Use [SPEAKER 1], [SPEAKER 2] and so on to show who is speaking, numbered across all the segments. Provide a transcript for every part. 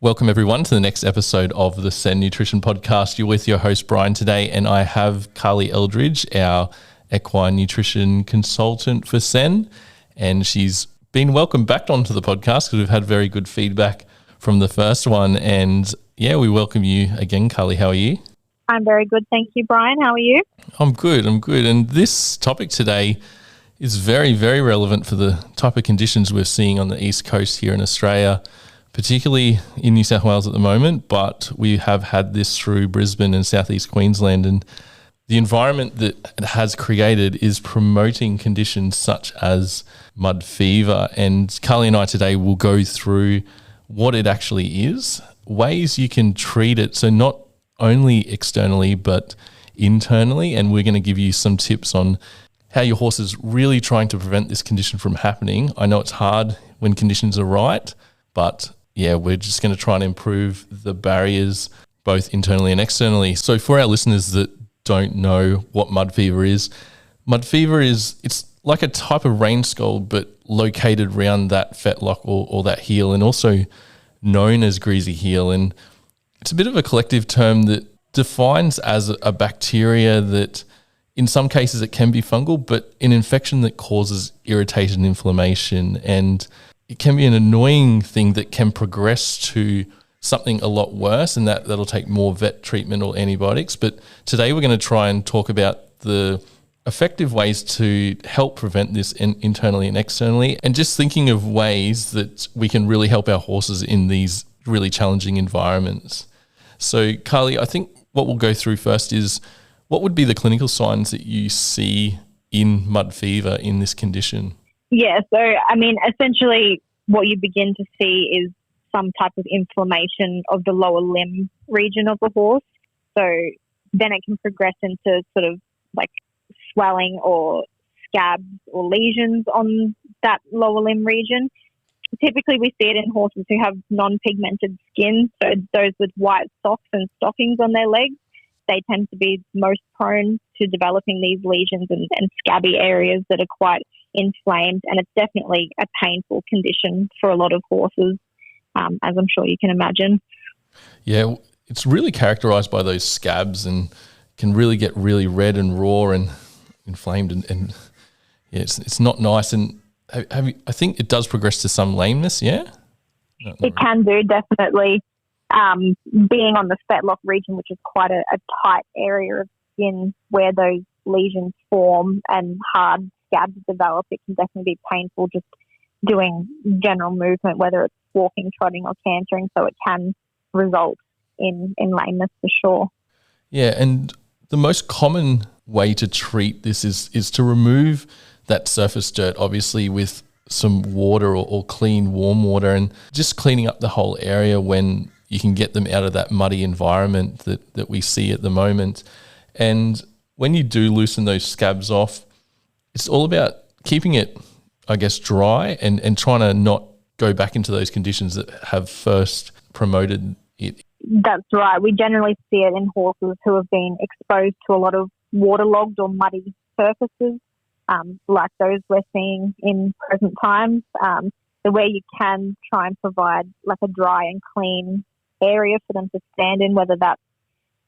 [SPEAKER 1] Welcome everyone to the next episode of the Sen Nutrition Podcast. You're with your host Bryan today, and I have Karly Eldridge, our equine nutrition consultant for Sen, and she's been welcomed back onto the podcast because we've had very good feedback from the first one. And yeah, we welcome you again, Karly. How are you?
[SPEAKER 2] I'm very good, thank you, Bryan. How are you?
[SPEAKER 1] I'm good. And this topic today is very, very relevant for the type of conditions we're seeing on the East Coast here in Australia, particularly in New South Wales at the moment, but we have had this through Brisbane and Southeast Queensland, and the environment that it has created is promoting conditions such as mud fever. And Karly and I today will go through what it actually is, ways you can treat it, so not only externally but internally, and we're going to give you some tips on how your horse is really trying to prevent this condition from happening. I know it's hard when conditions are right, but yeah, we're just going to try and improve the barriers both internally and externally. So for our listeners that don't know what mud fever is it's like a type of rain scald, but located around that fetlock or that heel, and also known as greasy heel. And it's a bit of a collective term that defines as a bacteria that in some cases it can be fungal, but an infection that causes irritation and inflammation. And it can be an annoying thing that can progress to something a lot worse, and that'll take more vet treatment or antibiotics. But today we're going to try and talk about the effective ways to help prevent this internally and externally, and just thinking of ways that we can really help our horses in these really challenging environments. So Karly, I think what we'll go through first is what would be the clinical signs that you see in mud fever in this condition?
[SPEAKER 2] Yeah, so essentially what you begin to see is some type of inflammation of the lower limb region of the horse. So then it can progress into sort of like swelling or scabs or lesions on that lower limb region. Typically we see it in horses who have non-pigmented skin, so those with white socks and stockings on their legs. They tend to be most prone to developing these lesions and scabby areas that are quite inflamed, and it's definitely a painful condition for a lot of horses, as I'm sure you can imagine.
[SPEAKER 1] Yeah, it's really characterised by those scabs and can really get really red and raw and inflamed, and yeah, it's not nice. And I think it does progress to some lameness, yeah?
[SPEAKER 2] It can do, definitely. Being on the fetlock region, which is quite a tight area of skin where those lesions form and hard scabs develop, it can definitely be painful just doing general movement, whether it's walking, trotting or cantering, so it can result in lameness for sure.
[SPEAKER 1] Yeah, and the most common way to treat this is to remove that surface dirt, obviously with some water or clean warm water, and just cleaning up the whole area when you can get them out of that muddy environment that we see at the moment. And when you do loosen those scabs off, it's all about keeping it, I guess, dry and trying to not go back into those conditions that have first promoted it.
[SPEAKER 2] That's right. We generally see it in horses who have been exposed to a lot of waterlogged or muddy surfaces, like those we're seeing in present times. So where you can try and provide like a dry and clean area for them to stand in, whether that's,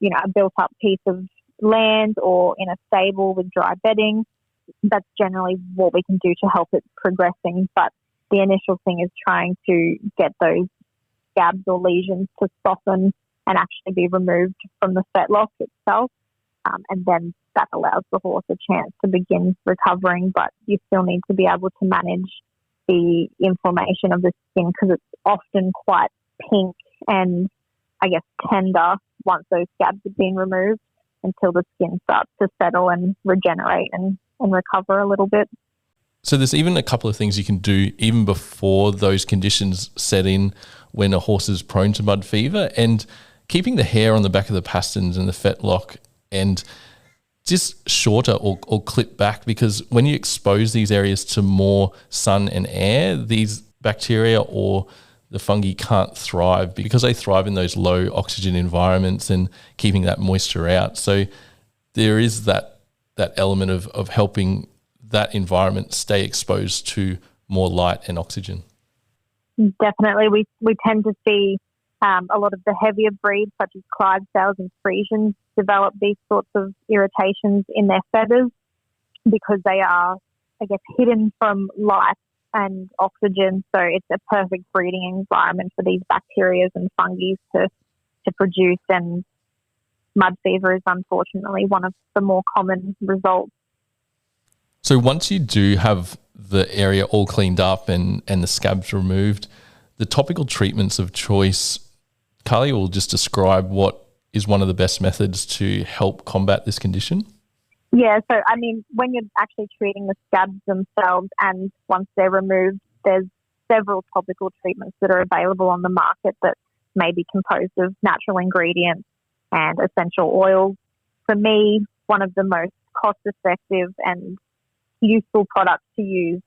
[SPEAKER 2] a built up piece of land or in a stable with dry bedding, that's generally what we can do to help it progressing. But the initial thing is trying to get those scabs or lesions to soften and actually be removed from the fetlock itself. And then that allows the horse a chance to begin recovering, but you still need to be able to manage the inflammation of the skin because it's often quite pink and, I guess, tender once those scabs have been removed until the skin starts to settle and regenerate and recover a little bit.
[SPEAKER 1] So there's even a couple of things you can do even before those conditions set in when a horse is prone to mud fever, and keeping the hair on the back of the pasterns and the fetlock and just shorter or clip back, because when you expose these areas to more sun and air, these bacteria or the fungi can't thrive because they thrive in those low oxygen environments and keeping that moisture out. So there is that element of helping that environment stay exposed to more light and oxygen.
[SPEAKER 2] Definitely. We tend to see A lot of the heavier breeds, such as Clydesdales and Friesians, develop these sorts of irritations in their feathers because they are, I guess, hidden from light and oxygen. So it's a perfect breeding environment for these bacteria and fungi to produce. And mud fever is unfortunately one of the more common results.
[SPEAKER 1] So once you do have the area all cleaned up and the scabs removed, the topical treatments of choice, Karly will just describe what is one of the best methods to help combat this condition.
[SPEAKER 2] Yeah, so I mean, when you're actually treating the scabs themselves and once they're removed, there's several topical treatments that are available on the market that may be composed of natural ingredients and essential oils. For me, one of the most cost-effective and useful products to use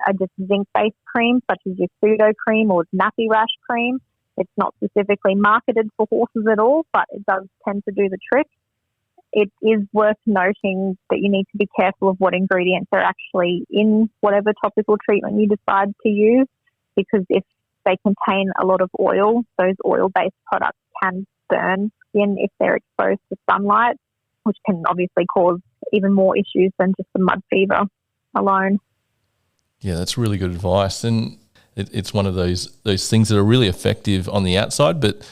[SPEAKER 2] are just zinc-based creams, such as your pseudo cream or nappy rash cream. It's not specifically marketed for horses at all, but it does tend to do the trick. It is worth noting that you need to be careful of what ingredients are actually in whatever topical treatment you decide to use, because if they contain a lot of oil, those oil-based products can burn skin if they're exposed to sunlight, which can obviously cause even more issues than just the mud fever alone.
[SPEAKER 1] Yeah, that's really good advice. And it's one of those things that are really effective on the outside, but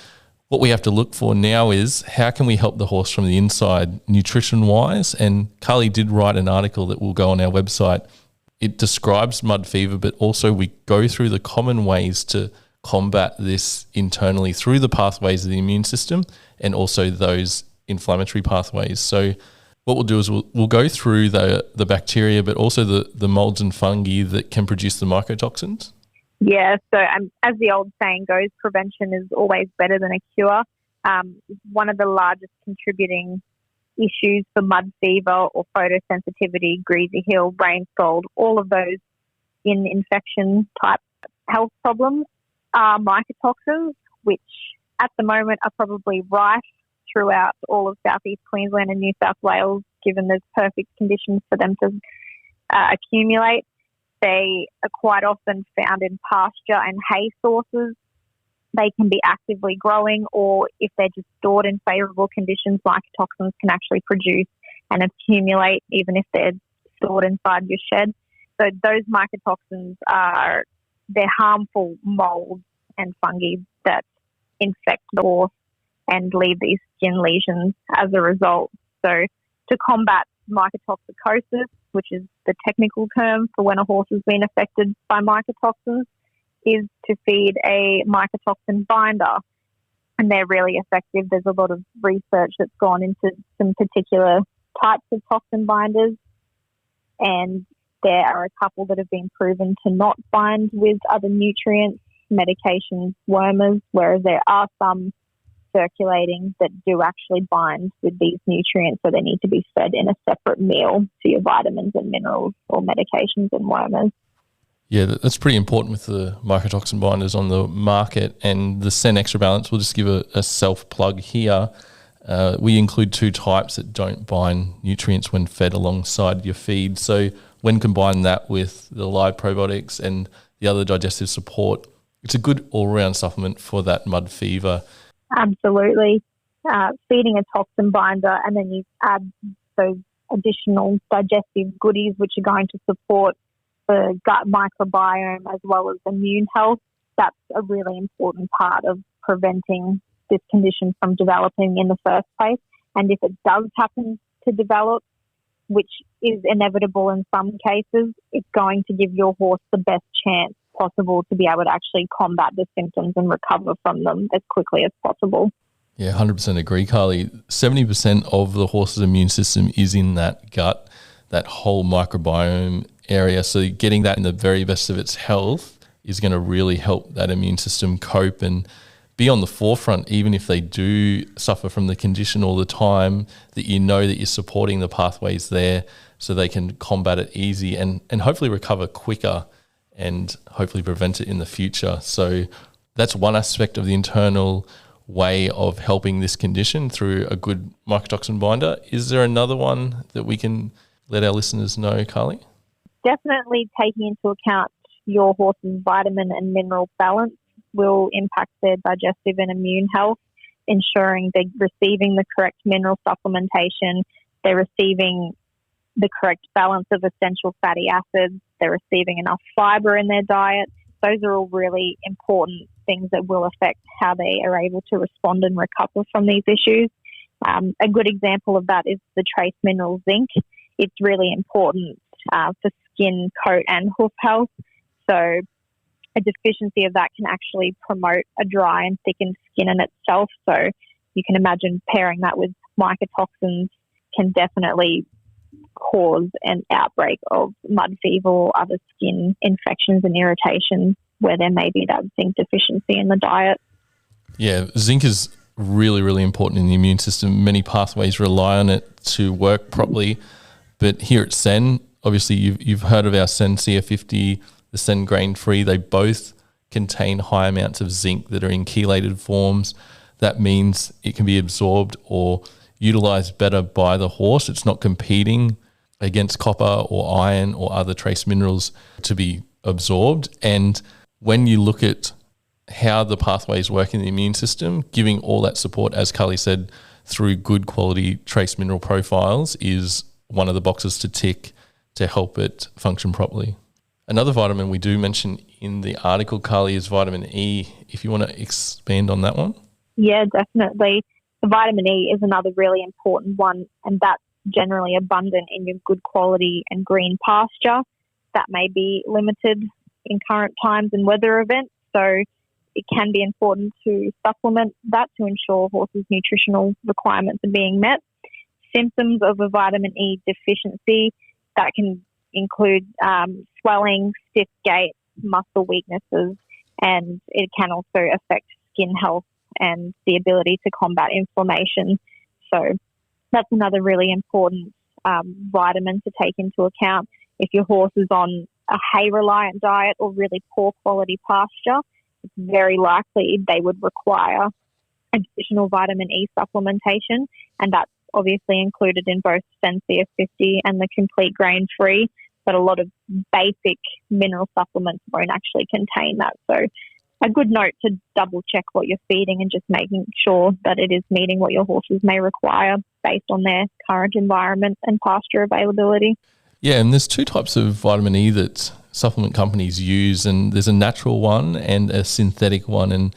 [SPEAKER 1] what we have to look for now is how can we help the horse from the inside nutrition-wise? And Karly did write an article that will go on our website. It describes mud fever, but also we go through the common ways to combat this internally through the pathways of the immune system and also those inflammatory pathways. So what we'll do is we'll go through the bacteria, but also the molds and fungi that can produce the mycotoxins.
[SPEAKER 2] Yeah, so as the old saying goes, prevention is always better than a cure. One of the largest contributing issues for mud fever or photosensitivity, greasy heel, brain scald, all of those in infection type health problems are mycotoxins, which at the moment are probably rife throughout all of southeast Queensland and New South Wales, given there's perfect conditions for them to accumulate. They are quite often found in pasture and hay sources. They can be actively growing, or if they're just stored in favourable conditions, mycotoxins can actually produce and accumulate even if they're stored inside your shed. So those mycotoxins they're harmful molds and fungi that infect the horse and leave these skin lesions as a result. So to combat mycotoxicosis, which is the technical term for when a horse has been affected by mycotoxins, is to feed a mycotoxin binder. And they're really effective. There's a lot of research that's gone into some particular types of toxin binders, and there are a couple that have been proven to not bind with other nutrients, medications, wormers, whereas there are some circulating that do actually bind with these nutrients, so they need to be fed in a separate meal to your vitamins and minerals or medications and wormers.
[SPEAKER 1] Yeah, that's pretty important with the mycotoxin binders on the market. And the Sen Extra Balance, we'll just give a self-plug here. We include two types that don't bind nutrients when fed alongside your feed. So when combined that with the live probiotics and the other digestive support, it's a good all-round supplement for that mud fever.
[SPEAKER 2] Absolutely. Feeding a toxin binder, and then you add those additional digestive goodies which are going to support the gut microbiome as well as immune health. That's a really important part of preventing this condition from developing in the first place. And if it does happen to develop, which is inevitable in some cases, it's going to give your horse the best chance possible to be able to actually combat the symptoms and recover from them as quickly as possible.
[SPEAKER 1] Yeah, 100% agree, Karly. 70% of the horse's immune system is in that gut, that whole microbiome area. So getting that in the very best of its health is going to really help that immune system cope and be on the forefront, even if they do suffer from the condition all the time, that you know that you're supporting the pathways there so they can combat it easy and hopefully recover quicker and hopefully prevent it in the future. So that's one aspect of the internal way of helping this condition through a good mycotoxin binder. Is there another one that we can let our listeners know, Karly?
[SPEAKER 2] Definitely taking into account your horse's vitamin and mineral balance. will impact their digestive and immune health, ensuring they're receiving the correct mineral supplementation, they're receiving the correct balance of essential fatty acids, they're receiving enough fibre in their diet. Those are all really important things that will affect how they are able to respond and recover from these issues. A good example of that is the trace mineral zinc. It's really important for skin, coat and hoof health. So a deficiency of that can actually promote a dry and thickened skin in itself. So you can imagine pairing that with mycotoxins can definitely cause an outbreak of mud fever or other skin infections and irritations where there may be that zinc deficiency in the diet.
[SPEAKER 1] Yeah, zinc is really, really important in the immune system. Many pathways rely on it to work properly. But here at Sen, obviously you've heard of our Sen CF50, the Sen grain-free. They both contain high amounts of zinc that are in chelated forms. That means it can be absorbed or utilised better by the horse. It's not competing against copper or iron or other trace minerals to be absorbed. And when you look at how the pathways work in the immune system, giving all that support, as Karly said, through good quality trace mineral profiles is one of the boxes to tick to help it function properly. Another vitamin we do mention in the article, Karly, is vitamin E. If you want to expand on that one.
[SPEAKER 2] Yeah, definitely. The vitamin E is another really important one, and that's generally abundant in your good quality and green pasture. That may be limited in current times and weather events, so it can be important to supplement that to ensure horses' nutritional requirements are being met. Symptoms of a vitamin E deficiency, that can include swelling, stiff gait, muscle weaknesses, and it can also affect skin health and the ability to combat inflammation. So that's another really important vitamin to take into account. If your horse is on a hay-reliant diet or really poor quality pasture, it's very likely they would require additional vitamin E supplementation, and that's obviously included in both Sen CF50 and the complete grain-free, but a lot of basic mineral supplements won't actually contain that. So a good note to double check what you're feeding and just making sure that it is meeting what your horses may require based on their current environment and pasture availability.
[SPEAKER 1] Yeah, and there's two types of vitamin E that supplement companies use, and there's a natural one and a synthetic one. And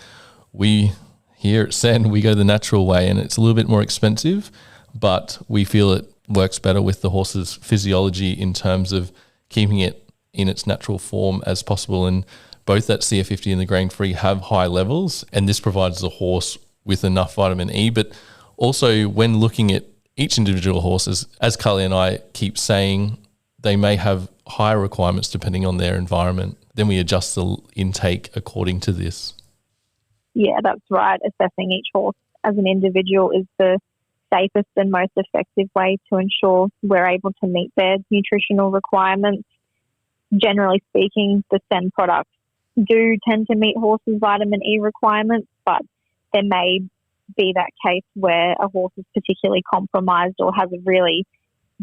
[SPEAKER 1] we here at Sen, we go the natural way, and it's a little bit more expensive, but we feel it works better with the horse's physiology in terms of keeping it in its natural form as possible. And both that CF50 and the grain-free have high levels, and this provides the horse with enough vitamin E. But also when looking at each individual horse, as Karly and I keep saying, they may have higher requirements depending on their environment. Then we adjust the intake according to this.
[SPEAKER 2] Yeah, that's right. Assessing each horse as an individual is the safest and most effective way to ensure we're able to meet their nutritional requirements. Generally speaking, the Sen products do tend to meet horses' vitamin E requirements, but there may be that case where a horse is particularly compromised or has a really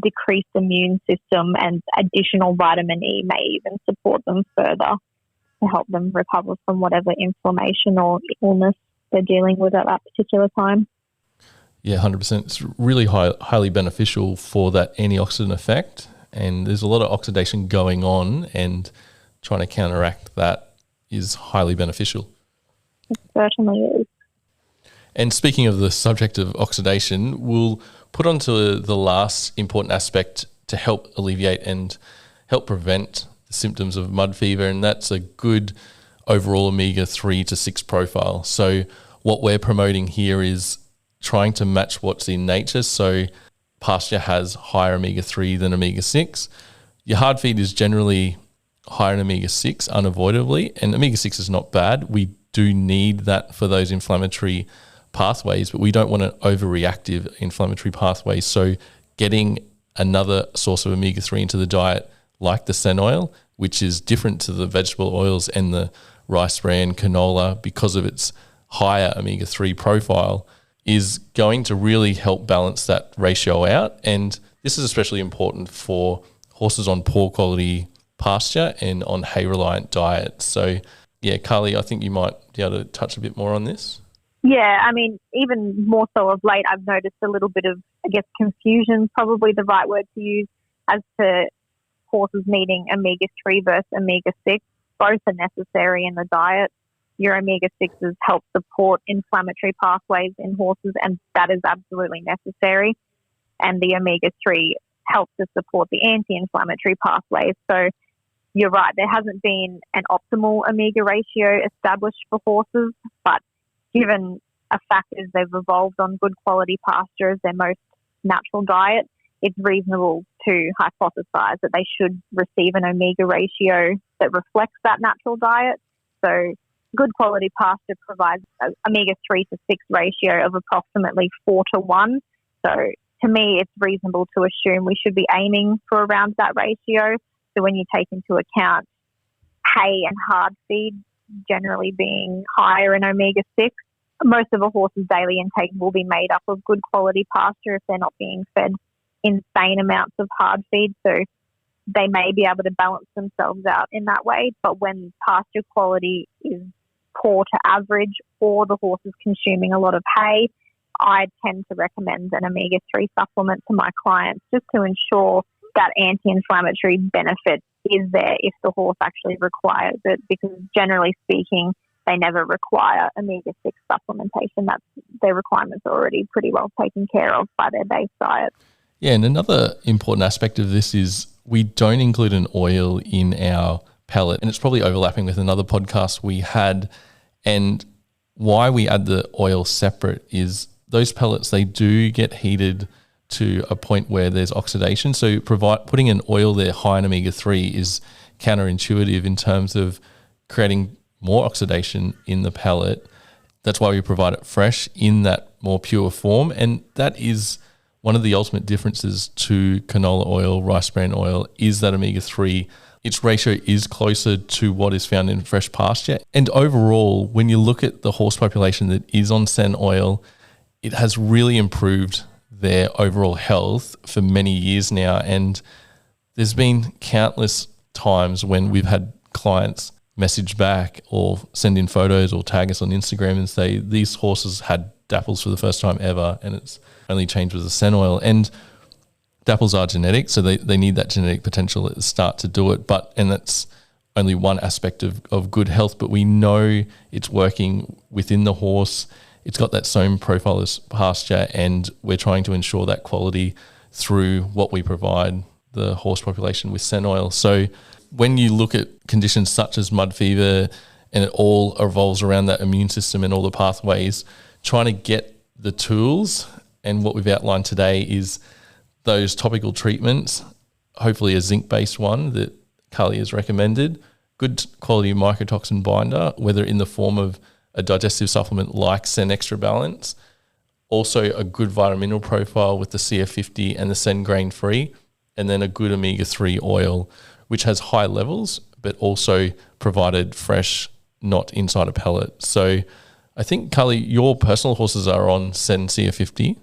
[SPEAKER 2] decreased immune system, and additional vitamin E may even support them further to help them recover from whatever inflammation or illness they're dealing with at that particular time.
[SPEAKER 1] Yeah, 100%. It's really highly beneficial for that antioxidant effect, and there's a lot of oxidation going on, and trying to counteract that is highly beneficial.
[SPEAKER 2] It certainly is.
[SPEAKER 1] And speaking of the subject of oxidation, we'll put on to the last important aspect to help alleviate and help prevent the symptoms of mud fever, and that's a good overall omega-3 to 6 profile. So what we're promoting here is trying to match what's in nature. So pasture has higher omega-3 than omega-6. Your hard feed is generally higher in omega-6 unavoidably, and omega-6 is not bad. We do need that for those inflammatory pathways, but we don't want an overreactive inflammatory pathway. So getting another source of omega-3 into the diet, like the Sen oil, which is different to the vegetable oils and the rice bran, canola, because of its higher omega-3 profile, is going to really help balance that ratio out. And this is especially important for horses on poor quality pasture and on hay-reliant diet. So Yeah, Karly, I think you might be able to touch a bit more on this.
[SPEAKER 2] Yeah, I mean, even more so of late, I've noticed a little bit of, I guess, confusion, probably the right word to use, as to horses needing omega-3 versus omega-6. Both are necessary in the diet. Your omega-6s help support inflammatory pathways in horses, and that is absolutely necessary. And the omega-3 helps to support the anti-inflammatory pathways. So you're right, there hasn't been an optimal omega ratio established for horses, but given a fact is they've evolved on good quality pasture as their most natural diet, it's reasonable to hypothesize that they should receive an omega ratio that reflects that natural diet. So good quality pasture provides an omega-3 to 6 ratio of approximately 4 to 1. So to me, it's reasonable to assume we should be aiming for around that ratio. So when you take into account hay and hard feed generally being higher in omega-6, most of a horse's daily intake will be made up of good quality pasture if they're not being fed insane amounts of hard feed. So they may be able to balance themselves out in that way. But when pasture quality is poor to average, or the horse is consuming a lot of hay, I tend to recommend an omega-3 supplement to my clients just to ensure that anti-inflammatory benefit is there if the horse actually requires it, because generally speaking, they never require omega-6 supplementation. Their requirements are already pretty well taken care of by their base diet.
[SPEAKER 1] Yeah, and another important aspect of this is we don't include an oil in our pellet, and it's probably overlapping with another podcast we had. And why we add the oil separate is those pellets, they do get heated to a point where there's oxidation. So putting an oil there high in omega-3 is counterintuitive in terms of creating more oxidation in the pellet. That's why we provide it fresh in that more pure form. And that is one of the ultimate differences to canola oil, rice bran oil, is that omega-3. Its ratio is closer to what is found in fresh pasture. And overall, when you look at the horse population that is on sen oil, it has really improved their overall health for many years now. And there's been countless times when we've had clients message back or send in photos or tag us on Instagram and say, these horses had dapples for the first time ever, and it's only changed with the sen oil. And dapples are genetic, so they need that genetic potential at the start to do it. And that's only one aspect of good health, but we know it's working within the horse. It's got that same profile as pasture, and we're trying to ensure that quality through what we provide the horse population with sen oil. So when you look at conditions such as mud fever, and it all revolves around that immune system and all the pathways, trying to get the tools, and what we've outlined today is those topical treatments, hopefully a zinc-based one that Karly has recommended, good quality mycotoxin binder, whether in the form of a digestive supplement like Sen Extra Balance, also a good vitamin mineral profile with the CF50 and the Sen grain free, and then a good omega-3 oil, which has high levels, but also provided fresh, not inside a pellet. So I think, Karly, your personal horses are on Sen CF50.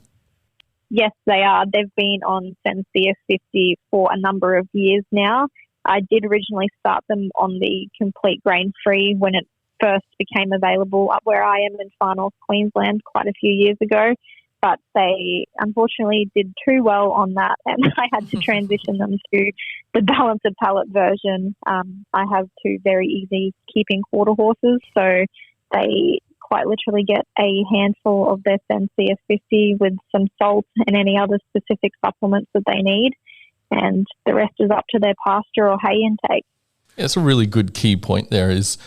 [SPEAKER 2] Yes, they are. They've been on Sen CF50 for a number of years now. I did originally start them on the complete grain-free when it first became available up where I am in Far North Queensland quite a few years ago, but they unfortunately did too well on that, and I had to transition them to the balanced pallet version. I have two very easy keeping quarter horses, so they quite literally get a handful of their Sen CF50 with some salt and any other specific supplements that they need, and the rest is up to their pasture or hay intake.
[SPEAKER 1] Yeah, that's a really good key point there, is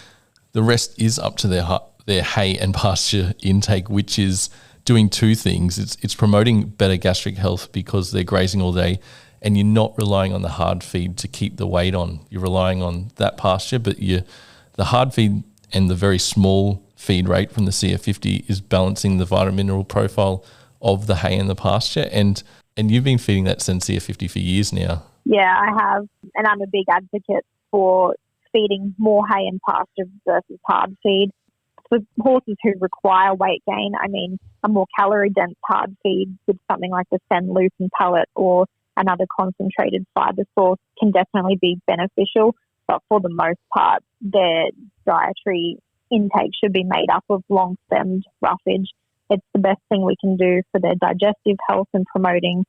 [SPEAKER 1] the rest is up to their hay and pasture intake, which is doing two things. It's promoting better gastric health because they're grazing all day, and you're not relying on the hard feed to keep the weight on. You're relying on that pasture, but the hard feed and the very small feed rate from the CF50 is balancing the vitamin mineral profile of the hay and the pasture. And you've been feeding that Sen CF50 for years now. Yeah,
[SPEAKER 2] I have, and I'm a big advocate for feeding more hay and pasture versus hard feed. For horses who require weight gain, I mean, a more calorie-dense hard feed with something like the Sen Loosen pellet or another concentrated fibre source can definitely be beneficial. but for the most part, their dietary intake should be made up of long-stemmed roughage. It's the best thing we can do for their digestive health and promoting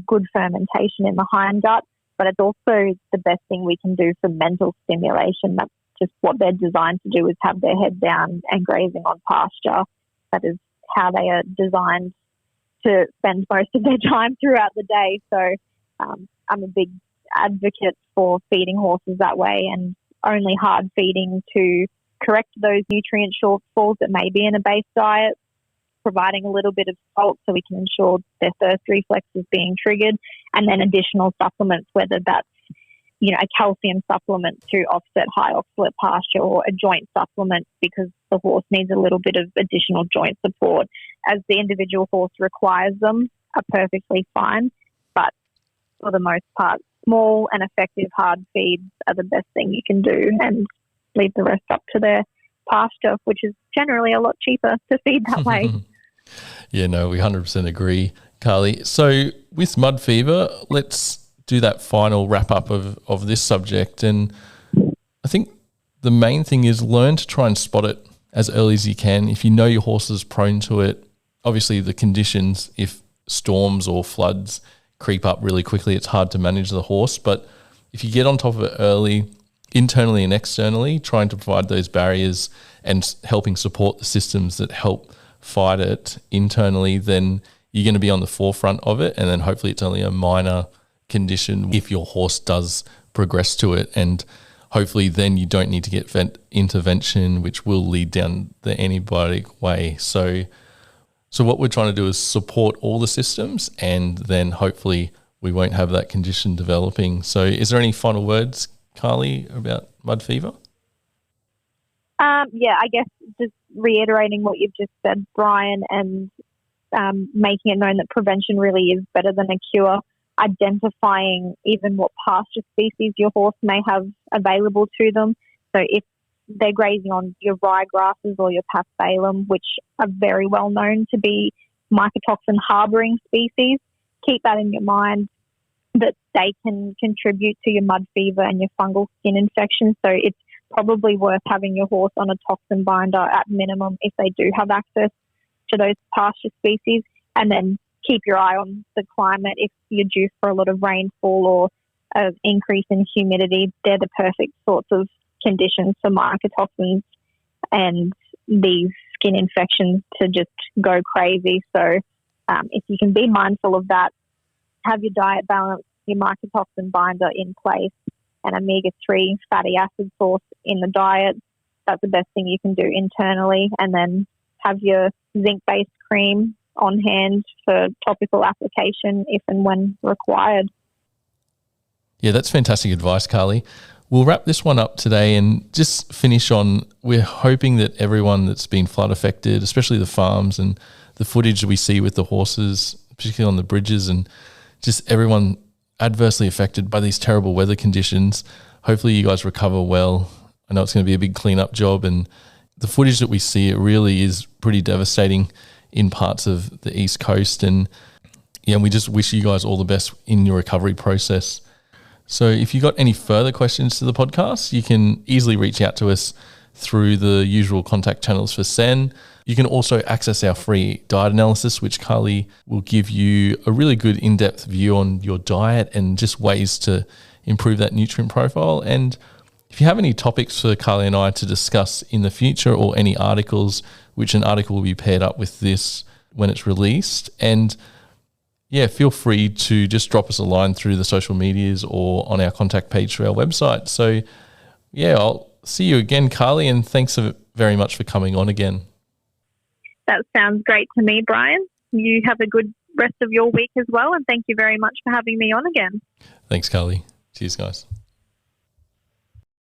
[SPEAKER 2] good fermentation in the hindgut, but it's also the best thing we can do for mental stimulation. That's just what they're designed to do, is have their head down and grazing on pasture. That is how they are designed to spend most of their time throughout the day. So I'm a big advocate for feeding horses that way, and only hard feeding to correct those nutrient shortfalls that may be in a base diet, providing a little bit of salt so we can ensure their thirst reflex is being triggered, and then additional supplements, whether that's a calcium supplement to offset high oxalate pasture, or a joint supplement because the horse needs a little bit of additional joint support as the individual horse requires them, are perfectly fine. But for the most part, small and effective hard feeds are the best thing you can do, and leave the rest up to their pasture, which is generally a lot cheaper to feed that way.
[SPEAKER 1] Yeah, no, we 100% agree, Karly. So with mud fever, let's do that final wrap up of this subject. And I think the main thing is learn to try and spot it as early as you can. If you know your horse is prone to it, obviously the conditions, if storms or floods creep up really quickly, it's hard to manage the horse. But if you get on top of it early, internally and externally, trying to provide those barriers and helping support the systems that help fight it internally, then you're going to be on the forefront of it. And then hopefully it's only a minor condition if your horse does progress to it. And hopefully then you don't need to get intervention, which will lead down the antibiotic way. So what we're trying to do is support all the systems, and then hopefully we won't have that condition developing. So is there any final words, Karly, about mud fever?
[SPEAKER 2] Yeah, I guess just reiterating what you've just said, Bryan, and making it known that prevention really is better than a cure. Identifying even what pasture species your horse may have available to them. So if they're grazing on your ryegrasses or your paspalum, which are very well known to be mycotoxin harbouring species, keep that in your mind, that they can contribute to your mud fever and your fungal skin infection. So it's probably worth having your horse on a toxin binder at minimum if they do have access to those pasture species. And then keep your eye on the climate. If you're due for a lot of rainfall or an increase in humidity, they're the perfect sorts of conditions for mycotoxins and these skin infections to just go crazy. So if you can be mindful of that, have your diet balance, your mycotoxin binder in place, and omega-3 fatty acid source in the diet. That's the best thing you can do internally. And then have your zinc-based cream on hand for topical application if and when required.
[SPEAKER 1] Yeah, that's fantastic advice, Karly. We'll wrap this one up today and just finish on, we're hoping that everyone that's been flood affected, especially the farms and the footage we see with the horses, particularly on the bridges, and just everyone adversely affected by these terrible weather conditions, hopefully you guys recover well. I know it's going to be a big cleanup job, and the footage that we see, it really is pretty devastating in parts of the East Coast. And yeah, we just wish you guys all the best in your recovery process. So if you got any further questions to the podcast, you can easily reach out to us through the usual contact channels for SEN. You can also access our free diet analysis, which Karly will give you a really good in-depth view on your diet and just ways to improve that nutrient profile. And if you have any topics for Karly and I to discuss in the future, or any articles, which an article will be paired up with this when it's released. And yeah, feel free to just drop us a line through the social medias or on our contact page through our website. So yeah, I'll see you again, Karly, and thanks very much for coming on again.
[SPEAKER 2] That sounds great to me, Bryan. You have a good rest of your week as well, and thank you very much for having me on again.
[SPEAKER 1] Thanks, Karly. Cheers, guys.